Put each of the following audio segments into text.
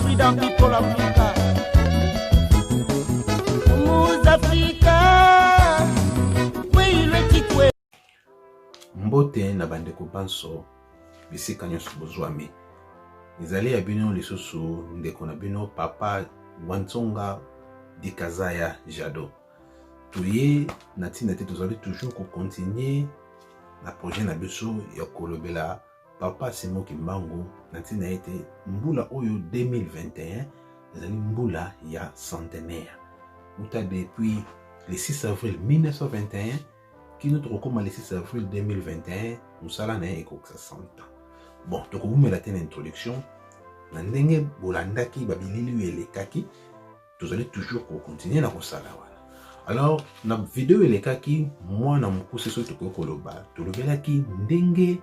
Freedom people Africa, Mous Africa, mbote na bandeko banso bisika nyonso bozwami ezali ya bino lisusu ndeko na bino papa Wantsonga Dikazaya Jado tuye na tina te tozali toujours ko continuer na projet na biso ya kolobela Papa Simon Kimbangu na tina ete mbula oyo 2021 ezali mbula ya centenaire uta depuis le 6 avril 1921 kino tokokoma le 6 avril 2021 musala na ekokisa 100 ans. Bon, tokobumela te na introduction na ndenge bolandaki babilili elekaki tozali toujours ko continuer na kosala wana. Alors na video elekaki mwana mokuse so tokokoloba tolobelaki ndenge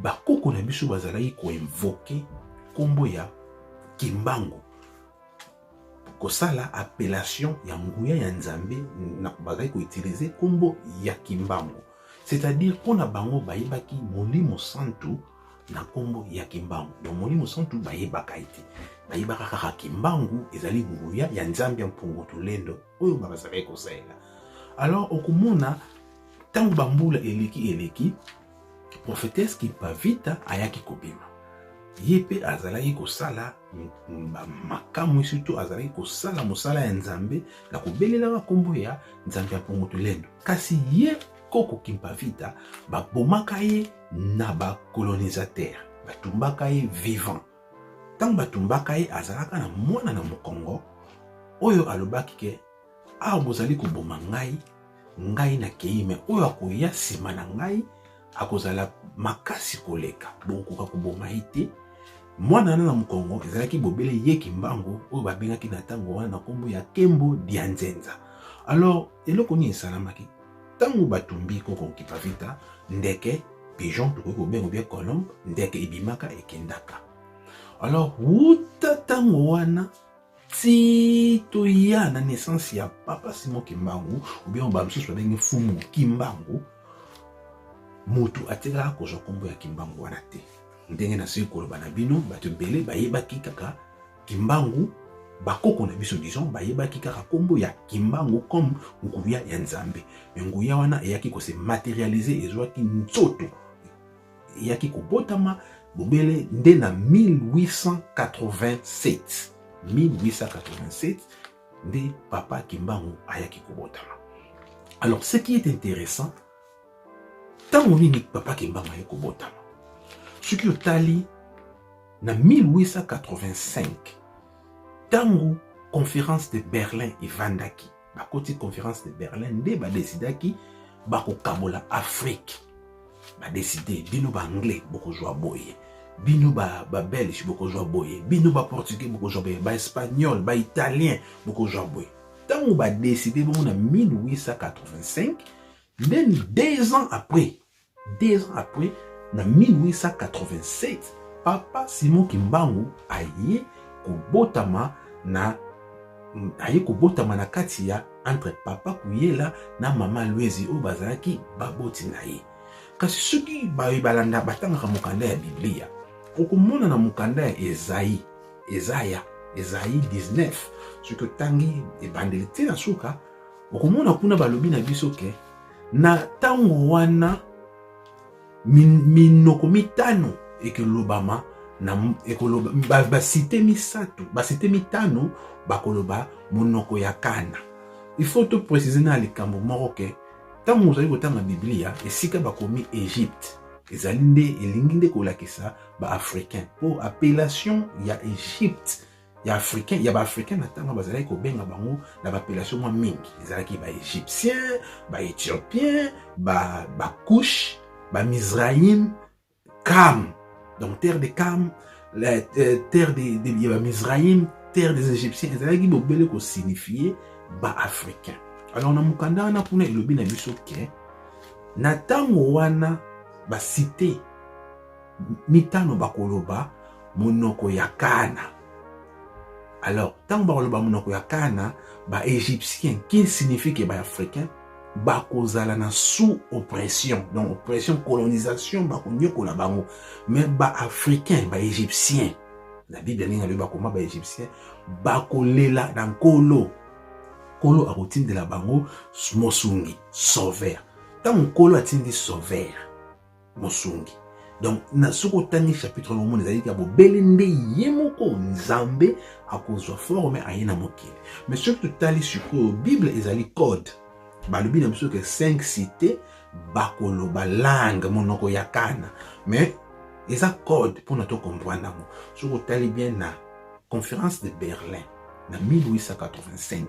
bakoko na biso bazalaki ko invoquer kombo ya Kimbangu kosala appellation ya nguya ya nzambe na bazali ko utiliser kombo ya Kimbangu, c'est-à-dire pona bango bayebaki Molimo Santu na kombo ya Kimbangu. Donc Molimo Santu bayebaka ite bayebaka kaka Kimbangu ezali nguya ya nzambe ya mpungutu lendo oyo bazali ko sala. Alors okumona tangu bambula eleki prophétesse Kipavita ayaki kobima yepe azalaki kosala makamu surtout azalaki kosala mosala ya nzambe na kobelela kombo ya nzambe ya mpungutu lendo, kasi ye koko Kipavita babomaka ye na ba colonisateur batumbaka ye vivant. Tango batumbaka ye azalaka na mwana na mokongo oyo alobaki ke bozali koboma ngai na keime oyo akoya sima na ngai akozala makasi koleka bokoka koboma ite mwana na mokongo ezalaki bobele ye Kimbangu oyo babengaki na tango wana na kombo ya Kembo Dianzenza. Alors eloko ni esalamaki tango batumbi koko Kipavita ndeke pigeon to ko bengo bien colombe ndeke ibimaka ekendaka. Alors wuta tango wana ti to ya na naissance ya Papa Simon Kimbangu ou bien bamsusu babengi Fumu Kimbangu mutu atika kozwa kombo ya Kimbangu wana te. Ndenge na siko koloba na bino bato bele bayebaki kaka Kimbangu bakoko na biso disons bayebaki kaka kombo ya Kimbangu comme nguya ya nzambe. Nguya wana eyaki ko se matérialiser ezwaki nzoto eyaki kobotama bobele nde na 1887 nde Papa Kimbangu ayaki kobotama. Alors ce qui est intéressant tango nini Papa Kimbangu ayaki kobotama soki otali na 1885 tango conférence de Berlin evandaki bakoti conférence de Berlin nde badesidaki bakokabola Afrique badeside bino ba anglais bokozwa boye bino ba belge bokozwa boye bino ba portugais bokozwa boye ba espagnol ba italien bokozwa boye. Tango badeside bongo na 1885 then 2 ans après na 1887 Papa Simon Kimbangu aye kobotama na kati ya entre papa kuyela na mama Louise o bazalaki baboti na ye. Kasi soki balanda batanga mukanda ya Biblia okomona na mukanda ya Esaïe 19 soki tangi ebandeli tina suka okomona kuna balobi na biso ke na tango wana minoko mitano ekelobama na ekoloba basite mitano bakoloba monoko ya kana. Il faut te préciser na likambo moko ke tango ozali kotanga Biblia esika bakomi Égypte ezali nde elingi nde kolakisa ba africain po appellation ya Égypte ya africain ya ba africain na tango bazali kobenga bango na ba appellation mwa mingi ezalaki ba égyptien ba éthiopien ba kush ba Mizraïm Cam, donc terre de Cam, la terre de Mizraïm, terre des Égyptiens, ezalaki bobele ko signifier ba africain. Alors na mukanda wana kuna elobi na biso ke na tango wana ba cité mitano bakoloba monoko ya Kana. Alors tango bakoloba monoko ya Kana, ba égyptien qui signifie que ba africain bakozala na sous oppression, donc oppression, colonisation, bakonyokola bango, mais ba africain, ba égyptien, la Bible ninga le bakoma ba égyptien, bakolela dans kolo, kolo akotinde la bango mosungi, sauveur. Tant kolo atindi sauveur, mosungi. Donc na soko tangi chapitre le monde ezali ka bo belende yemoko nzambe akozwa forme ayena mokili. Mais surtout tali suko Bible ezali code. Balobi na biso que 5 cités bakoloba langue monoko ya Kana, mais eza code pour notre comprendre nango. Soko tali bien na conférence de Berlin na 1885.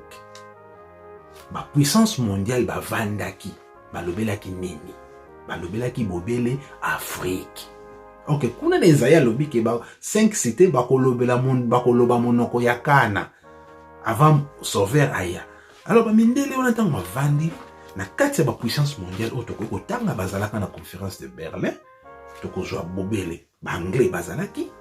Ba puissance mondiale ba vandaki, balobelaki nini? Balobelaki bobele Afrique. Ok, kuna na Isaïa lobi ke ba 5 cités bakoloba monoko ya Kana avant sauveur aya. Alors ba mindele on attend ma vandi na kati ba puissance mondiale otoko ko tanga bazalaka na conférence de Berlin, toko zo bobele ba anglais bazalaki,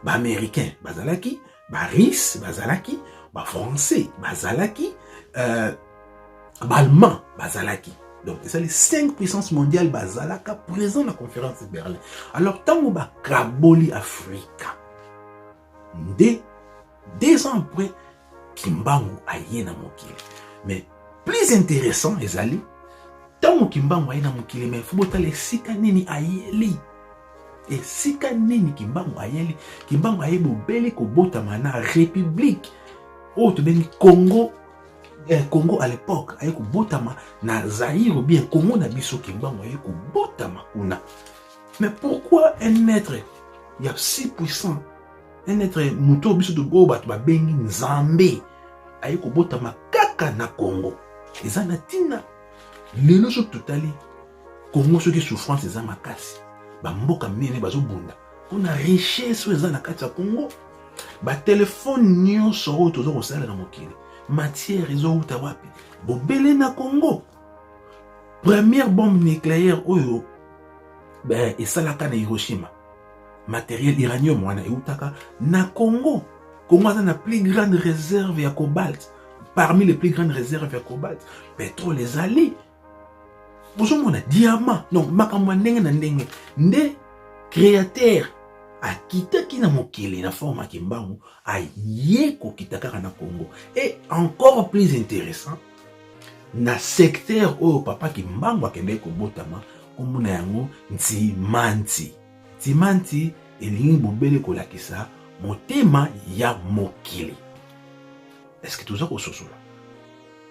ba américain bazalaki, ba russe bazalaki, ba français bazalaki, ba allemand bazalaki. Donc c'est les 5 puissances mondiales bazalaka présent na conférence de Berlin. Alors tango ba kraboli Afrika. Deux ans après Kimbangu aye na mokili. Mais plus intéressant ezali tango Kimbangu aye na mokili, mais faut botala sika nini ayeli. Et sika nini Kimbangu ayeli, Kimbangu aye bobele ko botama na république autre bengi Congo. Congo à l'époque aye ko botama na Zaïre ou bien Congo na biso Kimbangu aye ko botama kuna. Mais pourquoi un être il y a si puissant, un être muto biso de boba to ba bengi Nzambe aye ko botama kaka na Congo? Eza na tina lelo so totali Congo soki souffrance eza makasi, ba mboka minene bazo bunda kuna richesse eza na kati ya Congo, ba téléphone nyonso oyo tozo kosala na mokili, matière ezouta wapi? Bobele na Congo. Première bombe nucléaire oyo esalaka na Hiroshima, matériel iranium wana eutaka na Congo. Congo a la plus grande réserve ya cobalt, parmi les plus grandes réserves ya cobalt, pétrole ezali bozomona diamant. Donc makambo ndenge na ndenge nde créateur akitaki na mokili na forme ya Kimbangu aye kokitaka na Congo. Et encore plus intéressant, na secteur oyo papa Kimbangu akende kobotama komuna yango Ntimanti. Ntimanti elingi bobele kolakisa motema ya mokili. Est-ce que tuza kososola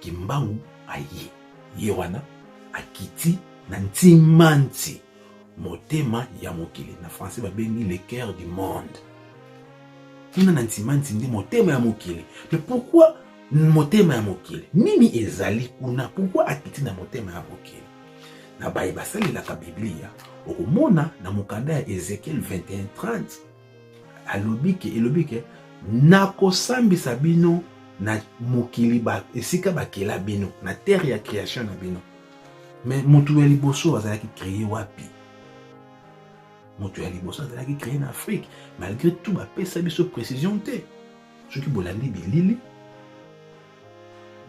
Kimbangu aye ye wana akiti na Ntimanti, motema ya mokili. Na français babengi le cœur du monde. Kuna na Ntimanti ndi motema ya mokili. Mais pourquoi motema ya mokili? Nini ezali kuna? Pourquoi akiti na motema ya mokili? Na bayi basali la ka Biblia okomona na mukanda ya Ezekiel 21:30 elobi ke nakosambisa bino na mokili ba esika bakela bino na terre ya création na bino. Mais mutu ya liboso azalaki créé wapi? Mutu ya liboso azalaki créé na Afrique. Malgré tout bapesa biso précision te. Soki bolandi bilili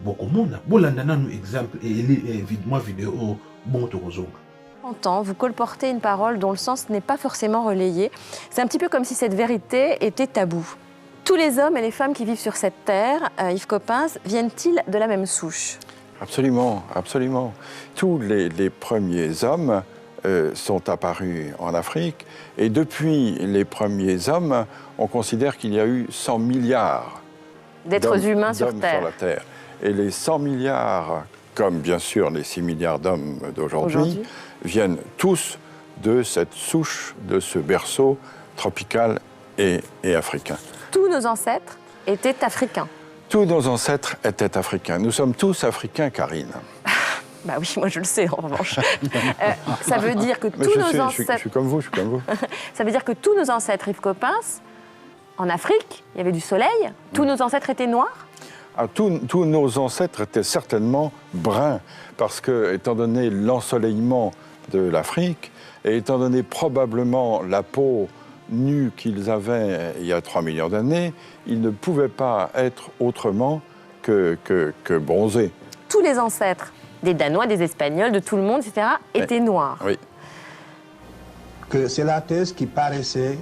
bokomona bolanda nanu exemple moi vidéo bon tokozonga. Vous colportez une parole dont le sens n'est pas forcément relayé. C'est un petit peu comme si cette vérité était taboue. Tous les hommes et les femmes qui vivent sur cette terre, Yves Coppens, viennent-ils de la même souche? Absolument, absolument. Tous les premiers hommes sont apparus en Afrique, et depuis les premiers hommes, on considère qu'il y a eu 100 milliards d'êtres humains sur la Terre. Et les 100 milliards, comme bien sûr les 6 milliards d'hommes d'aujourd'hui, viennent tous de cette souche, de ce berceau tropical et africain. Tous nos ancêtres étaient africains. Tous nos ancêtres étaient africains. Nous sommes tous africains, Karine. Bah oui, moi je le sais en revanche. Ça veut dire que Mais tous nos ancêtres... je suis comme vous, je suis comme vous. Ça veut dire que tous nos ancêtres, Yves Coppens, en Afrique, il y avait du soleil, tous nos ancêtres étaient noirs. Tous nos ancêtres étaient certainement bruns, parce que, étant donné l'ensoleillement de l'Afrique, et étant donné probablement la peau nue qu'ils avaient il y a 3 millions d'années, ils ne pouvaient pas être autrement que bronzés. Tous les ancêtres, des Danois, des Espagnols, de tout le monde, etc., étaient noirs. Oui. Que c'est la thèse qui paraissait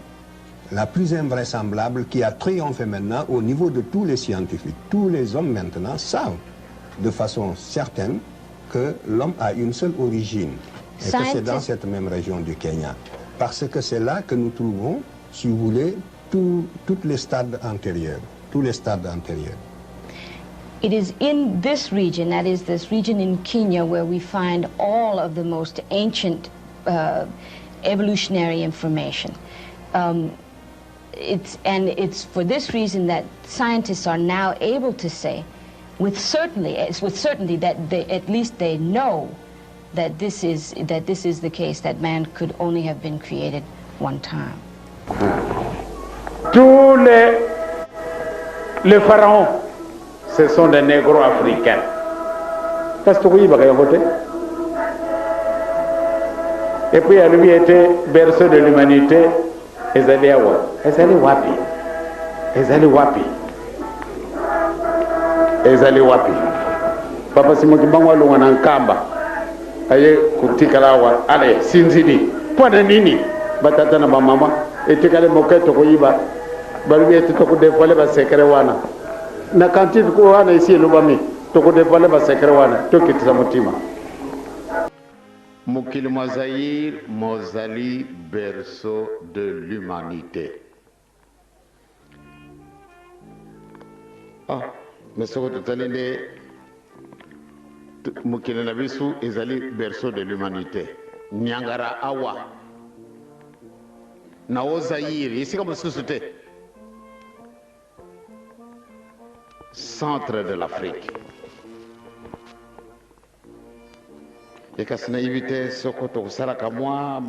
la plus invraisemblable, qui a triomphé maintenant au niveau de tous les scientifiques. Tous les hommes maintenant savent de façon certaine que l'homme a une seule origine et que c'est dans cette même région du Kenya. Parce que c'est là que nous trouvons, si vous voulez, tous les stades antérieurs. Tous les stades antérieurs. It is in this region, that is this region in Kenya, where we find all of the most ancient evolutionary information. It's for this reason that scientists are now able to say, with certainty that at least they know that this is the case, that man could only have been created one time. Tous les pharaons, ce sont des négros africains. Qu'est-ce que vous voyez? Et puis lui était berceau de l'humanité. Ezali awa, ezali wapi, ezali wapi, ezali wapi. Papa Simokimbangu alunga na nkamba, aye kutikala awa, ale sinzini, pwana nini, batata na mama, etikale moketo kuiba, balubi eti tokudefale ba sekere wana. Na kantifi kuwa wana isi elubami, tokudefale ba sekere wana, tokitisa mutima. Mokili Zaïre, Mozali, berceau de l'humanité. Ah, mais ce que tu as dit, Mokili Nabisu, Ezali, berceau de l'humanité. Nyangara Awa. Nao Zaïre, ici comme ce que c'était. Centre de l'Afrique. Et quand on a évité ce côté au Sarakamoa,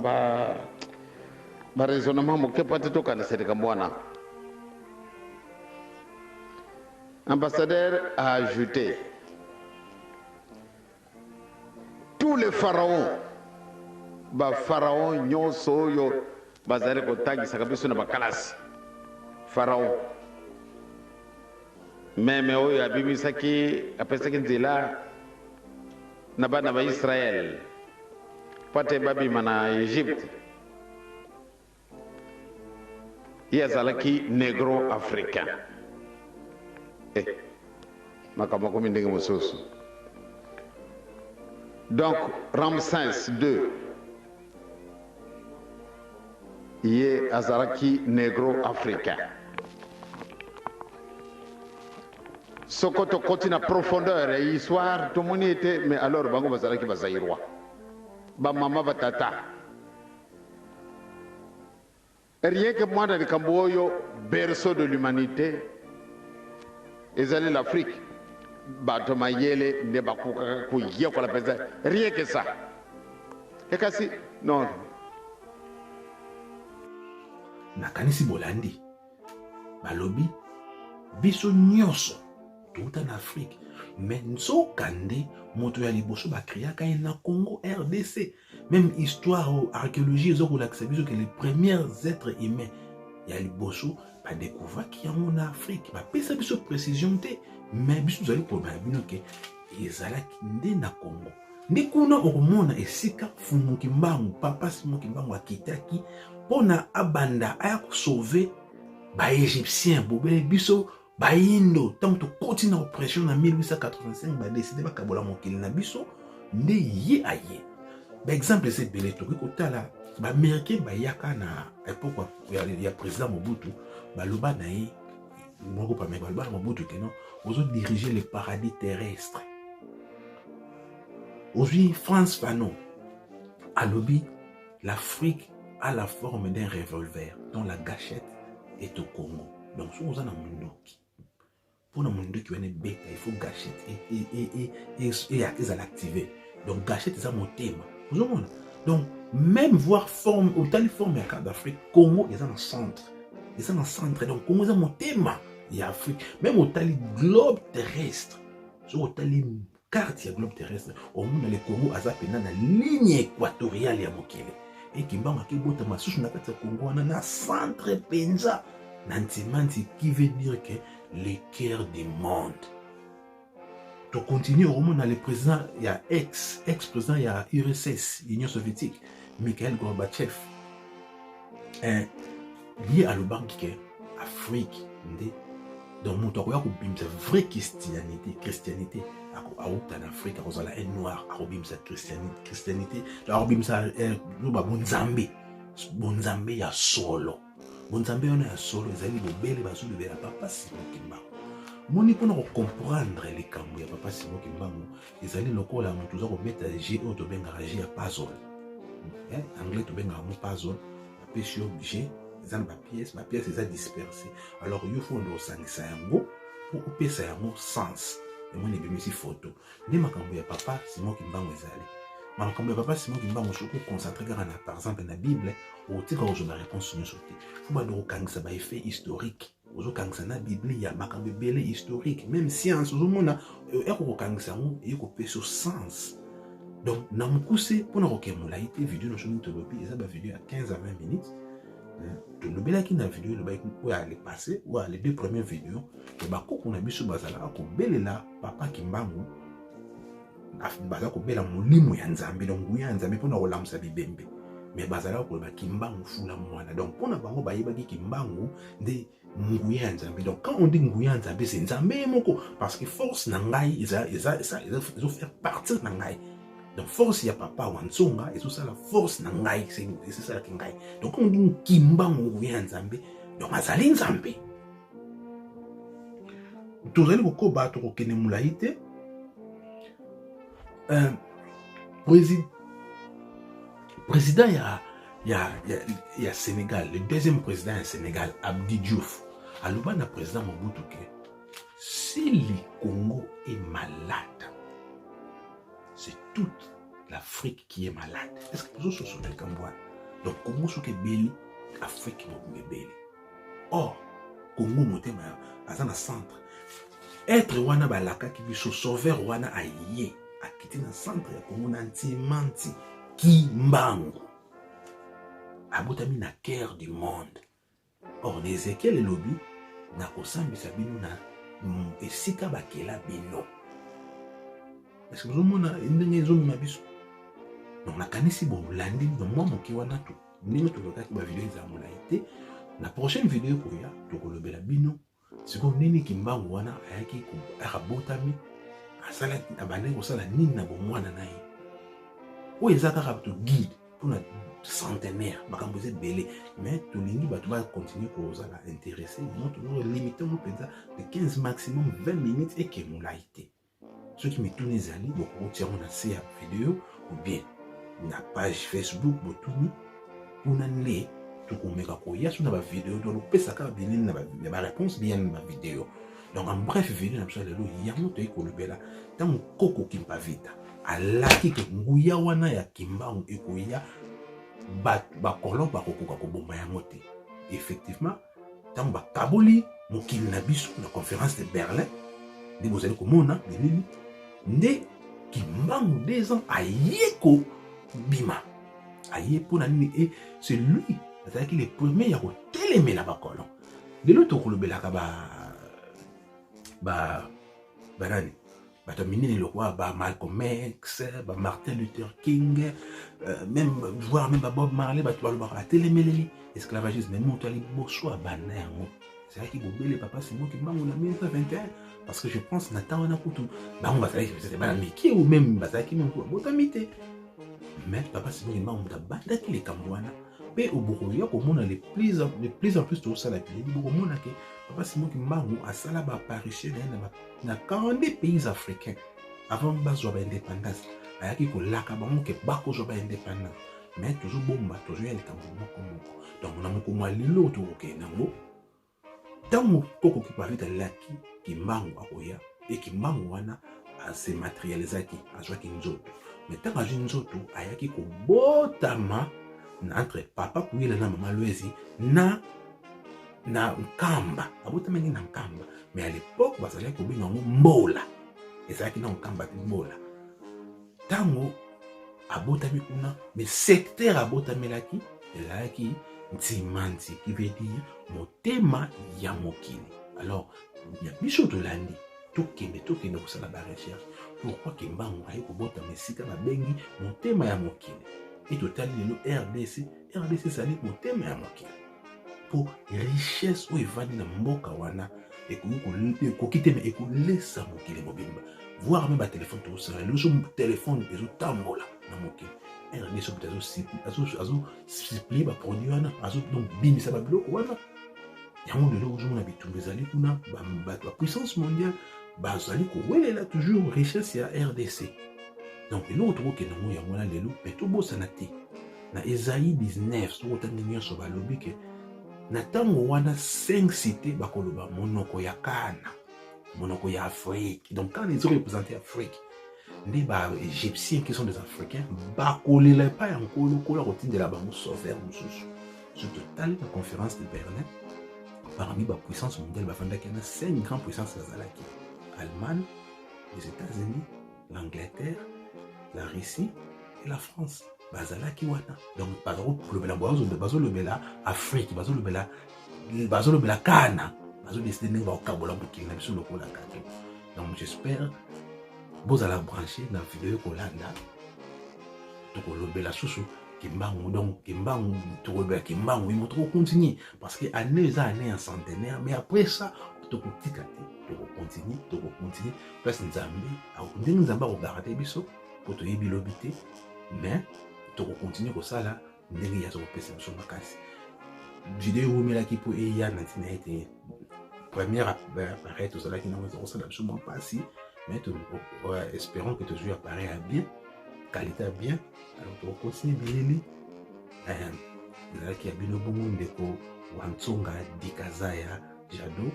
raisonnement, je ne sais pas si c'est le L'ambassadeur a ajouté tous les pharaons, pharaons, nyonso, yo, bazare kotangi, sakabiso na bakalasi, pharaons. Mais oyo abimisaki, apesaki nzela. Nabana ba Israël, pate babi mana Égypte, yazalaki négro africain. Makamako mindenge mosusu. Donc Ramsès II, yé azalaki négro africain. Sokoto continue à profondeur et histoire, tout le monde était, mais alors, bango bazalaki bazaïrois. Ba mama batata. Rien que moi dans le Camboyo, berceau de l'humanité, ils allaient l'Afrique. Batomayele, Nebakuka, Kouya, pour la paix. Rien que ça. Et kasi, non. Nakanisi Bolandi, Balobi, biso nyonso. Tout en Afrique. Mais nous kande moto ya liboso ba kriaka na Congo RDC. Même histoire archéologie ils ont que les premiers êtres humains ya liboso ba découvrir qu'il y a en Afrique. Ba pesa biso précision te mais biso zali ko ba bino ke ezala kinde na Congo. Ndi kuna okomona esika fumuki mbangu papa simoki mbangu akitaki pona abanda aya sauver ba égyptien bobele biso Bayindo, tant que continue l'oppression en 1885, bah décidé de kabola mokili na biso, nde yé aye. Par exemple, c'est belé to kota la, bah américain bah yaka na époque il y a président Mobutu, bah loba na yi, moko pa me ba Mobutu que non, aux autres diriger le paradis terrestre. Aujourd'hui, France Fanon, à lobby, l'Afrique a la forme d'un revolver dont la gâchette est au Congo. Donc, si vous en avez un pour le monde qui est bête, il faut gâcher et à l'activer. Donc gâchette eza motema. Vous voyez? Donc même voir forme autant les formes à d'Afrique, Congo ils sont en centre. Ils sont en centre. Donc Congo eza motema et Afrique. Même autant les globe terrestre. Sur autant les cartes ya globe terrestre. Au monde le Congo aza pena na ligne équatoriale ya mokele. Et Kimbanga ki bota masusu na kati ya Congo na centre penza. Nantimanti qui veut dire que les cœurs du monde. Tu continues au moment dans le président, il y a ex-président, il y a URSS, Union soviétique, Mikhail Gorbatchev. Lié à l'Afrique, donc mon tour, il y a une vraie christianité. En Afrique, il y a un noir, il y a une christianité, il y a un Zambé, il y a solo. Bon Zambé, on a solo, ils allaient au bel et à papa, c'est mon moni pour comprendre les camps, il n'y a pas si moi ils allaient le col à mon toujours mettre à G au benga G à puzzle. Anglais to benga mon puzzle, la pêche G, ils ont ma pièce est dispersée. Alors il faut nous ça yango pour couper ça yango sens. Et moi j'ai mis ici photo. Dès ma cambo ya papa, c'est moi qui m'bango ils allaient. Ma cambo ya papa, c'est moi qui m'bango surtout concentré par exemple dans la Bible, au tika où je ma réponse sur sauter. Faut pas nous quand ça va effet historique. Ozokangisa na Bible ya makambo ebele historique même science ozomona ekokangisa ngo ekope sur sens. Donc na mukuse pona kokemula ite vidéo no shomi tolobi eza ba vidéo à 15 à 20 minutes. Tolobela ki na vidéo le ba ko ya le passé ou les deux premières vidéos ke ba ko na biso bazala ko belela papa Kimbangu baza ko bela molimo ya Nzambe donc nguya Nzambe pona ko lamsa bibembe. Mais bazala ko ba Kimbangu fula mwana donc pona bango ba yeba ki Kimbangu de Nguya Nzambe. Donc quand on dit Nguya Nzambe, c'est Nzambe moko parce que force nangai ils ont faire partir nangai. Donc force ya papa Wansonga et tout ça la force nangai c'est ça qui ngai. Donc quand on dit Kimbangu Nguya Nzambe, donc azali Nzambe. Tozali ko bato ko kene mulaite. Président il y a Sénégal, le deuxième président du Sénégal, Abdi Diouf. Alors, le président Mobutu, si le Congo est malade, c'est toute l'Afrique qui est malade. Est-ce que vous avez le Cambouan? Donc, Congo, c'est belli, Afrique est belli. Or, Congo, c'est un centre. Être wana balaka qui veut sauver wana aïe, à quitter le centre, Congo, nanti, Kimbangu. Abotami na cœur du monde. Or, Ezekiel et lobby, na kosambisa bino na esika bakela bino. Parce que vous avez une zone mabiso. Donc, na kanisi bon landi, donc moi, mon kiwana tout. Nous avons fait vidéo de la prochaine vidéo, tu as la bino. C'est comme Nini Kimbangu wana ayaki ko arabotami asala abane ko sala nini na bomwana nayi. O ezaka rapto guide pour na centenaire bakambo belé mais tout lingi ba va continuer ko sala intéresser nous toujours limiter mon peut-être de 15 maximum 20 minutes et que nous laïté. Ceux qui me tournent les amis beaucoup retirer on a ces vidéo ou bien na page Facebook botuni pour n'aller tout comme mega koya sur la vidéo donc pesa ka bien la réponse bien ma vidéo. Donc en bref vidéo na sala lo yango to ikolobela tant koko kimpa vita alaki ke nguya wana ya Kimbangu ekoya ba kolon ba kokoka ko bomba yango te. Effectivement tant ba kaboli mokili na biso na conférence de Berlin ndi bozali komona bilili nde Kimbangu 2 ans ayeko bima aye pour nani et c'est lui c'est qu'il est premier à télémer la bacolon de l'autre kolobela ba nani batominer le roi ba Malcolm X ba Martin Luther King même voir même Bob Marley ba la télémélie esclavagisme même on tali bosso bana yango c'est vrai qu'il bobele papa c'est moi qui m'a on a 1921 parce que je pense Nathan on a kutu ba on va faire c'est pas Mickey ou même ba ça qui mon botamité mais papa c'est moi qui m'a on ta banda qui les Cambouana mais au Burundi comme on a de plus en plus tout ça la pays Burundi que papa c'est moi qui m'a on a ça là ba apparition na 40 pays africains avant bazo ba indépendance ayaki ko laka ba mo ke bako zo ba indépendance mais toujours bomba toujours les Cambouana comme donc on a mon comme lilo to ke nango tant koko ki pa vita laki Kimbangu akoya et Kimbangu wana a se matérialiser qui a joie qui nzoto mais ntango azwi nzoto ayaki kobotama entre papa Kuyela na mama Lwezi na nkamba, abotamaki na nkamba, mais à l'époque bazalaki kobenga yango mbola, ezalaki na nkamba te mbola. Ntango abotami kuna, mais secteur abotamelaki ezalaki Ntimanti, qui veut dire motema ya mokili. Alors ya biso tolandi tokende kosala ba recherche pourquoi Kimbangu ayi kobota mesika babengi motema ya mokili. Et totali lelo RDC sali motema ya mokili. Po richesse oyo evandi na mboka wana ekoki te me ekolesa mokili mobimba. Voir même ba téléphone tosala lelo so téléphone ezotambola na mokili. RDC peut supplie ba produit wana donc bimisa ba biloko wana. Yango lelo ozomona bitumba ezali kuna ba puissance mondiale bazali kowelela toujours richesse ya RDC. Donc eloko tokokende yango yango wana lelo mpe tobosana te na Esaïe 19 sokotangi nyonso balobi ke na ntango wana 5 cité bakoloba monoko ya Kana, monoko ya Afrique. Donc quand ils ont représenté Afrique, les Égyptiens qui sont des Africains bakolela pa ya nkolo kola kotindela bango sauveur mosusu. Sur total la conférence de Berlin, parmi les puissances mondiales, il y a 5 grandes puissances bazalaki: Allemagne, les États-Unis, l'Angleterre, la Russie et la France. Bazalaki wana. Donc bazolobela Afrique, bazolobela Kana, bazodeside ba okabola mokili na biso lokola kaka. Donc j'espère bozala branché dans vidéo kolanda tokolobela susu Kimbangu. Donc Kimbangu tokolobela Kimbangu il faut continuer parce que année ça année en centenaire, mais après ça tokotika te tokokontinue place Nzambe ndenge Nzambe akogarante biso po toyebi lobi te, mais tokokontinue kosala ndenge ya zokopesa biso makasi. Vidéo omelaki po eya na ntina ete première appareil tozalaki nango ezokosala biso mwa mpasi, mais espérons que toujours appareil à bien, qualité à bien. Alors tokokontinue bileli ezalaki ya bino bongo ndeko Wantsonga Dikaza ya Jado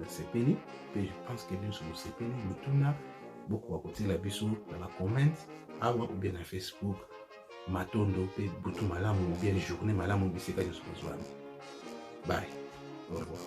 sepeli mpe je pense que biso bosepeli mituna beaucoup bakotila biso na bacomment awa ou bien na Facebook matondo mpe butu malamu ou bien journée malamu bisika nyonso kozwami. Bye, au revoir.